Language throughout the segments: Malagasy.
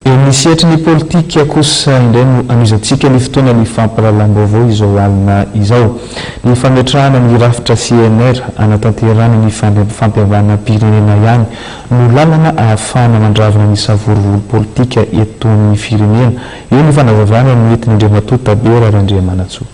Misy ny politika kosa indray no anizatsika ny fotoana ny fampahalalam-baovao izao alina izao. Ny fametrahana ny rafitra CNR anatanterana ny fampiavana pirenena ihany no lalana ahafahana mandravina ny savorovolo politika eto amin'ny firenena. Io ny fanazavana ny entiny Andriamatoa Tabera Randriamanantsoa.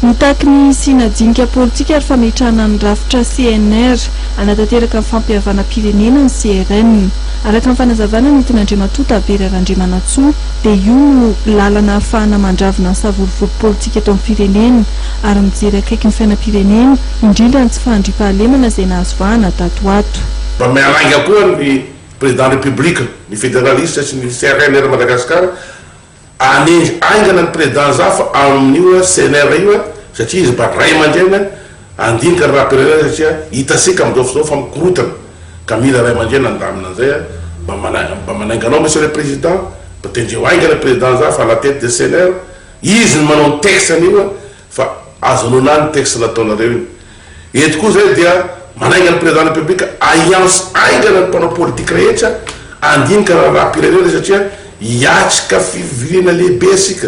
Mitaky ny sinadinika politika ary fametrahana ny rafitra CNR anatanteraka fampiavana pirenena ny CRN. Araka ny fanazavana ny entiny Andriamatoa Tabera Randriamanantsoa dia io no lalana ahafahana mandravina ny savorovolo politika eto amin'ny firenena ary mijery akaiky ny fiainam-pirenena indrindra ny tsy fandriam-pahalemana izay nahazo vahana tato ato. Mba miaranga koa ny président république ny fédéraliste sy ny CRN Madagasikara aingana ny président zafa amin'io CNR io satria izy mba ray aman-dreny andinika ny raha-pirenena satria hitasika amin'izao fa mikorotana ka mila ray aman-dreny andamina an'izay mba manainganao monsieur le président mba tendreo aingana président zafa à la tête de CNR izy ny manao ny texte an'io fa azonona ny texte nataonareo io. Eto koa zay dia manainga ny président de la république alliance aingana ny mpanao politique rehetra andinika raha-pirenena satria hiatrika fivirina lehibe asika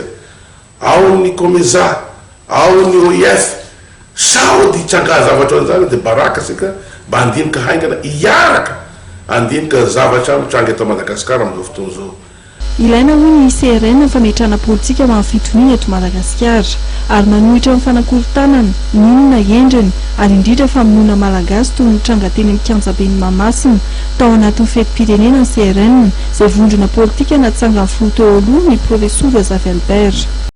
ao ny COMESA ao ny OIF sao di tranga zavatra an'izany dia baraka asika mba andinika haingana hiaraka andinika zavatra mitranga eto Madagasikara amin'izao fotoana izao. Ilaina hoy ny CRN fametrahana politika amin'ny fitoniana eto Madagasikara ary manohitra amin'ny fanakorontanana ninona endriny ary indrindra famonoana malagasy toy ny tranga teny amin'ny kianjaben'ny Mahamasina tao anatin'ny fetim-pirenena ny CRN izay vondrona politika natsangany folo teo aloha ny professeur Xavier Albert.